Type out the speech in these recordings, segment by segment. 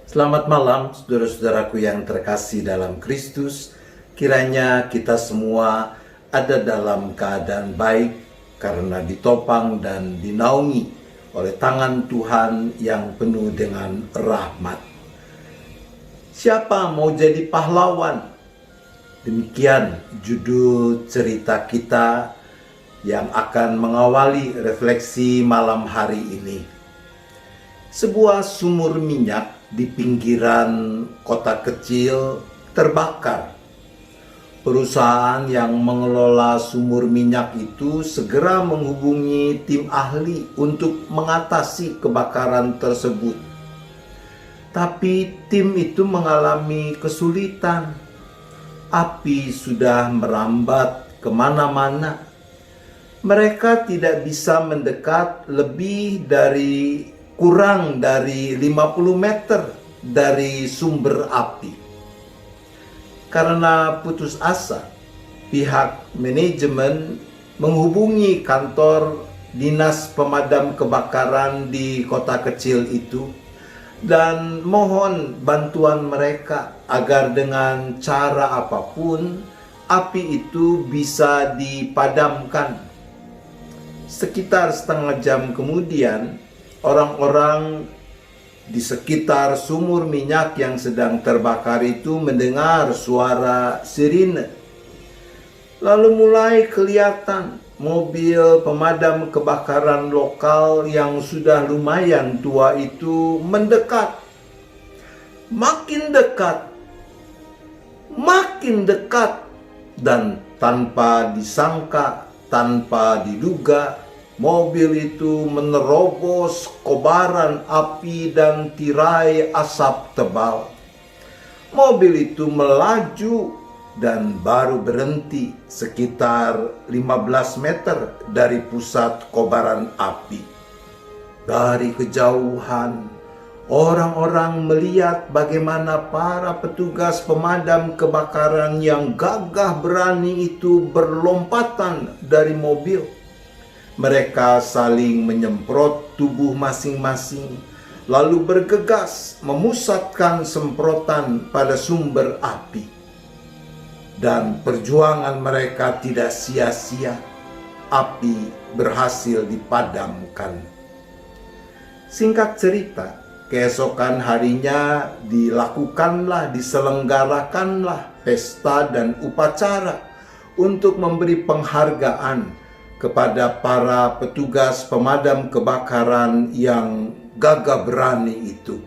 Selamat malam, saudara-saudaraku yang terkasih dalam Kristus. Kiranya kita semua ada dalam keadaan baik karena ditopang dan dinaungi oleh tangan Tuhan yang penuh dengan rahmat. Siapa mau jadi pahlawan? Demikian judul cerita kita yang akan mengawali refleksi malam hari ini. Sebuah sumur minyak di pinggiran kota kecil terbakar. Perusahaan yang mengelola sumur minyak itu segera menghubungi tim ahli untuk mengatasi kebakaran tersebut. Tapi tim itu mengalami kesulitan. Api sudah merambat kemana-mana. Mereka tidak bisa mendekat kurang dari 50 meter dari sumber api. Karena putus asa, pihak manajemen menghubungi kantor dinas pemadam kebakaran di kota kecil itu dan mohon bantuan mereka agar dengan cara apapun api itu bisa dipadamkan. Sekitar setengah jam kemudian, orang-orang di sekitar sumur minyak yang sedang terbakar itu mendengar suara sirine. Lalu mulai kelihatan mobil pemadam kebakaran lokal yang sudah lumayan tua itu mendekat. Makin dekat, dan tanpa disangka, tanpa diduga, mobil itu menerobos kobaran api dan tirai asap tebal. Mobil itu melaju dan baru berhenti sekitar 15 meter dari pusat kobaran api. Dari kejauhan, orang-orang melihat bagaimana para petugas pemadam kebakaran yang gagah berani itu berlompatan dari mobil. Mereka saling menyemprot tubuh masing-masing, lalu bergegas memusatkan semprotan pada sumber api. Dan perjuangan mereka tidak sia-sia, api berhasil dipadamkan. Singkat cerita, keesokan harinya diselenggarakanlah pesta dan upacara untuk memberi penghargaan kepada para petugas pemadam kebakaran yang gagah berani itu.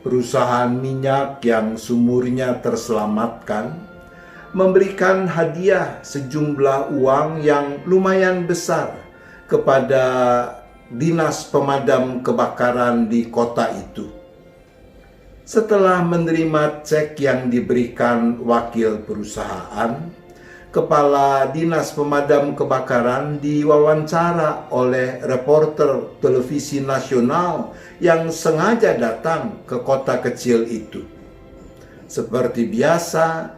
Perusahaan minyak yang sumurnya terselamatkan memberikan hadiah sejumlah uang yang lumayan besar kepada dinas pemadam kebakaran di kota itu. Setelah menerima cek yang diberikan wakil perusahaan, Kepala Dinas Pemadam Kebakaran diwawancara oleh reporter televisi nasional yang sengaja datang ke kota kecil itu. Seperti biasa,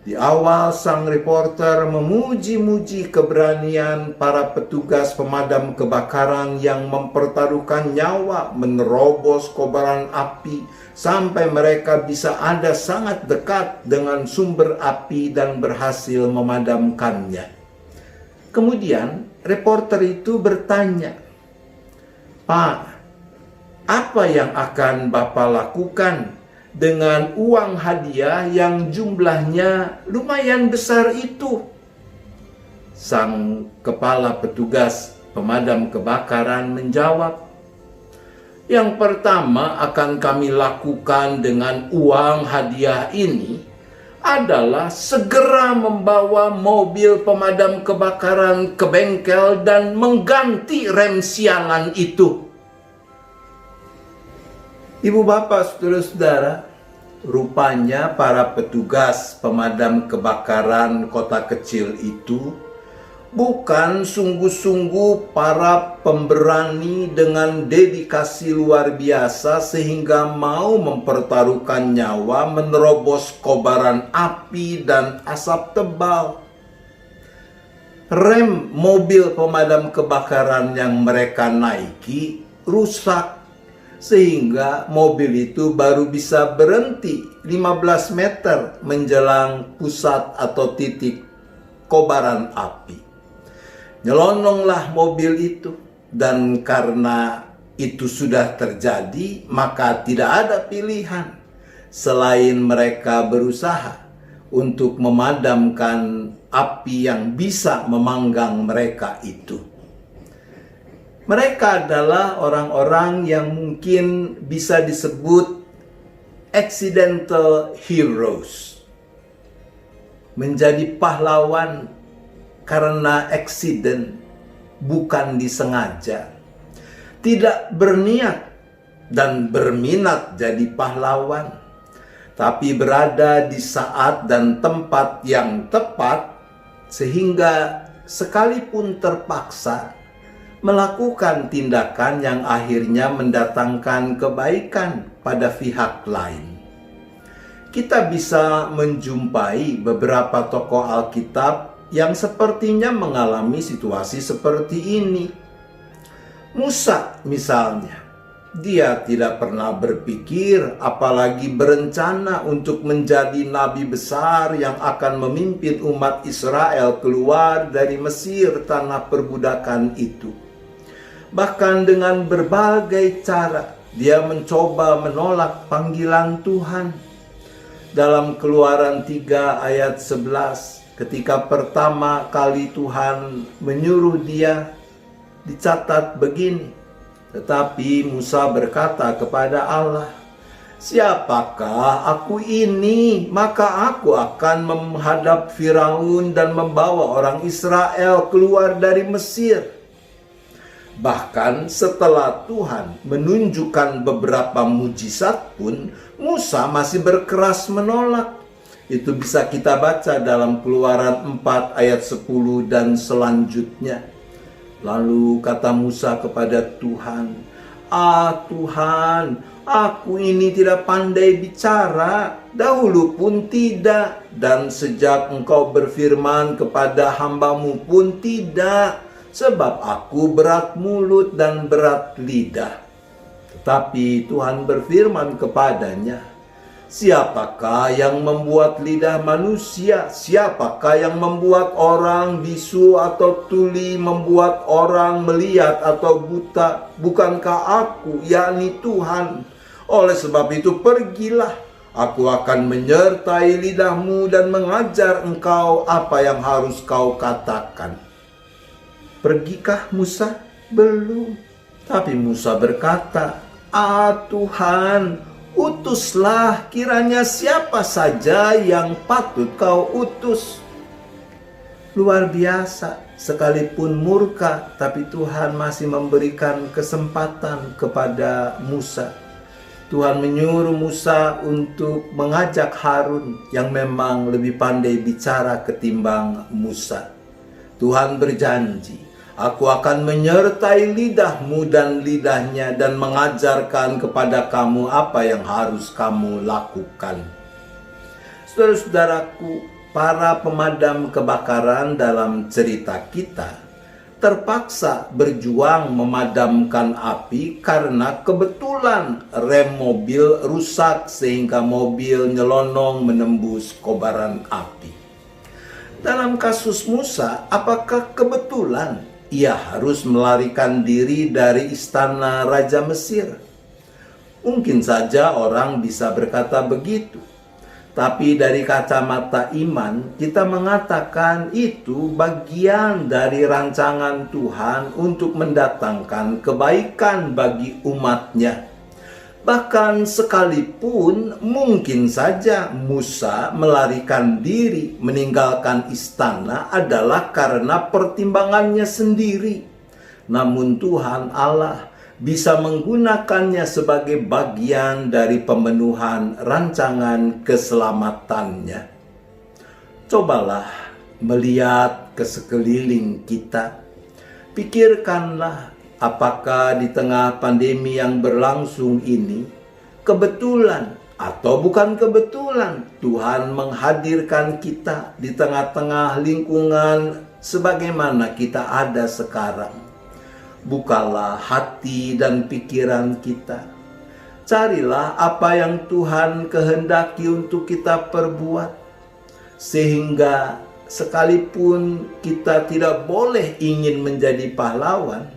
di awal sang reporter memuji-muji keberanian para petugas pemadam kebakaran yang mempertaruhkan nyawa menerobos kobaran api sampai mereka bisa ada sangat dekat dengan sumber api dan berhasil memadamkannya. Kemudian reporter itu bertanya, "Pak, apa yang akan Bapak lakukan dengan uang hadiah yang jumlahnya lumayan besar itu?" Sang kepala petugas pemadam kebakaran menjawab, "Yang pertama akan kami lakukan dengan uang hadiah ini adalah segera membawa mobil pemadam kebakaran ke bengkel dan mengganti rem sialan itu." Ibu bapak, saudara-saudara, rupanya para petugas pemadam kebakaran kota kecil itu bukan sungguh-sungguh para pemberani dengan dedikasi luar biasa sehingga mau mempertaruhkan nyawa menerobos kobaran api dan asap tebal. Rem mobil pemadam kebakaran yang mereka naiki rusak sehingga mobil itu baru bisa berhenti 15 meter menjelang pusat atau titik kobaran api. Nyelononglah mobil itu, dan karena itu sudah terjadi, maka tidak ada pilihan selain mereka berusaha untuk memadamkan api yang bisa memanggang mereka itu. Mereka adalah orang-orang yang mungkin bisa disebut accidental heroes. Menjadi pahlawan karena accident, bukan disengaja. Tidak berniat dan berminat jadi pahlawan, tapi berada di saat dan tempat yang tepat, sehingga sekalipun terpaksa melakukan tindakan yang akhirnya mendatangkan kebaikan pada pihak lain. Kita bisa menjumpai beberapa tokoh Alkitab yang sepertinya mengalami situasi seperti ini. Musa misalnya, dia tidak pernah berpikir apalagi berencana untuk menjadi nabi besar yang akan memimpin umat Israel keluar dari Mesir, tanah perbudakan itu. Bahkan dengan berbagai cara dia mencoba menolak panggilan Tuhan. Dalam Keluaran 3 ayat 11, ketika pertama kali Tuhan menyuruh dia, dicatat begini, tetapi Musa berkata kepada Allah, "Siapakah aku ini? Maka aku akan menghadap Firaun dan membawa orang Israel keluar dari Mesir." Bahkan setelah Tuhan menunjukkan beberapa mujizat pun, Musa masih berkeras menolak. Itu bisa kita baca dalam Keluaran 4 ayat 10 dan selanjutnya. Lalu kata Musa kepada Tuhan, Tuhan, aku ini tidak pandai bicara, dahulu pun tidak, dan sejak Engkau berfirman kepada hamba-Mu pun tidak. Sebab aku berat mulut dan berat lidah." Tetapi Tuhan berfirman kepadanya, "Siapakah yang membuat lidah manusia? Siapakah yang membuat orang bisu atau tuli, membuat orang melihat atau buta? Bukankah aku, yakni Tuhan? Oleh sebab itu pergilah, aku akan menyertai lidahmu dan mengajar engkau apa yang harus kau katakan." Pergikah Musa? Belum. Tapi Musa berkata, Tuhan, utuslah, kiranya siapa saja yang patut kau utus." Luar biasa, sekalipun murka, tapi Tuhan masih memberikan kesempatan kepada Musa. Tuhan menyuruh Musa untuk mengajak Harun yang memang lebih pandai bicara ketimbang Musa. Tuhan berjanji, "Aku akan menyertai lidahmu dan lidahnya dan mengajarkan kepada kamu apa yang harus kamu lakukan." Saudara-saudaraku, para pemadam kebakaran dalam cerita kita terpaksa berjuang memadamkan api karena kebetulan rem mobil rusak sehingga mobil nyelonong menembus kobaran api. Dalam kasus Musa, apakah kebetulan ia harus melarikan diri dari istana Raja Mesir? Mungkin saja orang bisa berkata begitu. Tapi dari kacamata iman, kita mengatakan itu bagian dari rancangan Tuhan untuk mendatangkan kebaikan bagi umatnya. Bahkan sekalipun mungkin saja Musa melarikan diri meninggalkan istana adalah karena pertimbangannya sendiri. Namun Tuhan Allah bisa menggunakannya sebagai bagian dari pemenuhan rancangan keselamatannya. Cobalah melihat ke sekeliling kita. Pikirkanlah, apakah di tengah pandemi yang berlangsung ini, kebetulan atau bukan kebetulan, Tuhan menghadirkan kita di tengah-tengah lingkungan sebagaimana kita ada sekarang. Bukalah hati dan pikiran kita. Carilah apa yang Tuhan kehendaki untuk kita perbuat, sehingga sekalipun kita tidak boleh ingin menjadi pahlawan,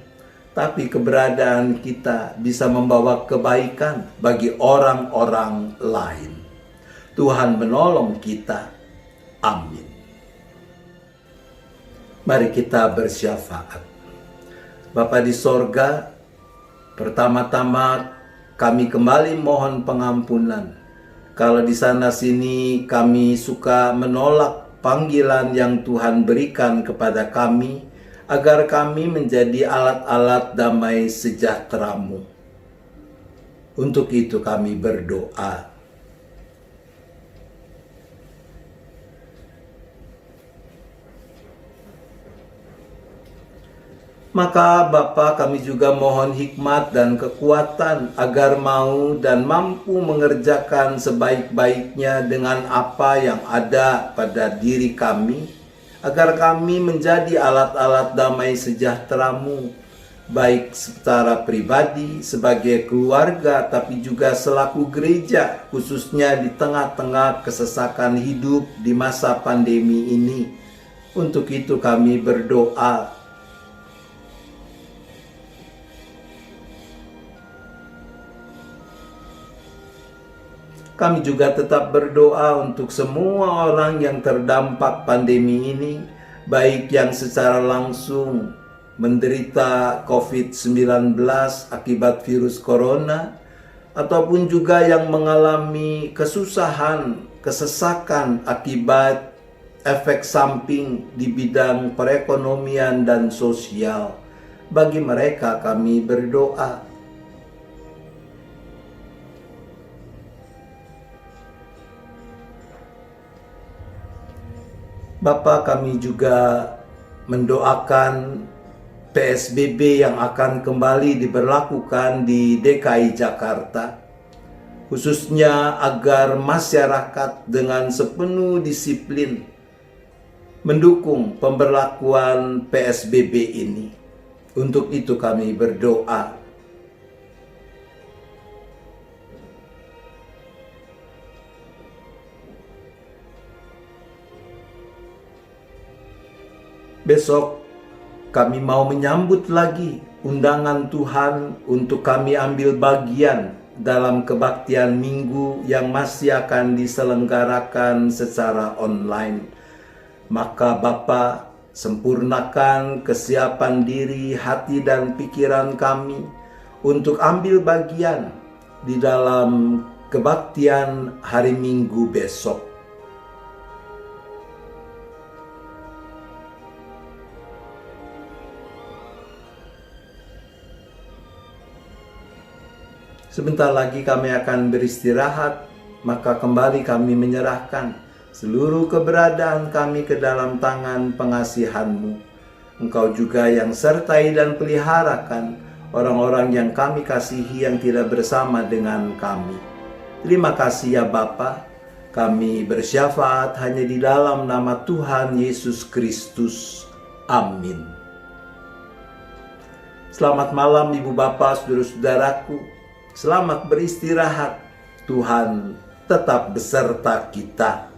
tapi keberadaan kita bisa membawa kebaikan bagi orang-orang lain. Tuhan menolong kita. Amin. Mari kita bersyafaat. Bapa di sorga, pertama-tama kami kembali mohon pengampunan. Kalau di sana sini kami suka menolak panggilan yang Tuhan berikan kepada kami, agar kami menjadi alat-alat damai sejahtera-Mu. Untuk itu kami berdoa. Maka Bapa, kami juga mohon hikmat dan kekuatan agar mau dan mampu mengerjakan sebaik-baiknya dengan apa yang ada pada diri kami, agar kami menjadi alat-alat damai sejahtera-Mu, baik secara pribadi, sebagai keluarga, tapi juga selaku gereja, khususnya di tengah-tengah kesesakan hidup di masa pandemi ini. Untuk itu kami berdoa. Kami juga tetap berdoa untuk semua orang yang terdampak pandemi ini, baik yang secara langsung menderita COVID-19 akibat virus corona, ataupun juga yang mengalami kesusahan, kesesakan akibat efek samping di bidang perekonomian dan sosial. Bagi mereka kami berdoa. Bapa, kami juga mendoakan PSBB yang akan kembali diberlakukan di DKI Jakarta, khususnya agar masyarakat dengan sepenuh disiplin mendukung pemberlakuan PSBB ini. Untuk itu kami berdoa. Besok kami mau menyambut lagi undangan Tuhan untuk kami ambil bagian dalam kebaktian minggu yang masih akan diselenggarakan secara online. Maka Bapa, sempurnakan kesiapan diri, hati dan pikiran kami untuk ambil bagian di dalam kebaktian hari Minggu besok. Sebentar lagi kami akan beristirahat, maka kembali kami menyerahkan seluruh keberadaan kami ke dalam tangan pengasihan-Mu. Engkau juga yang sertai dan peliharakan orang-orang yang kami kasihi yang tidak bersama dengan kami. Terima kasih ya Bapa, kami bersyafaat hanya di dalam nama Tuhan Yesus Kristus. Amin. Selamat malam Ibu Bapak, saudara-saudaraku. Selamat beristirahat. Tuhan tetap beserta kita.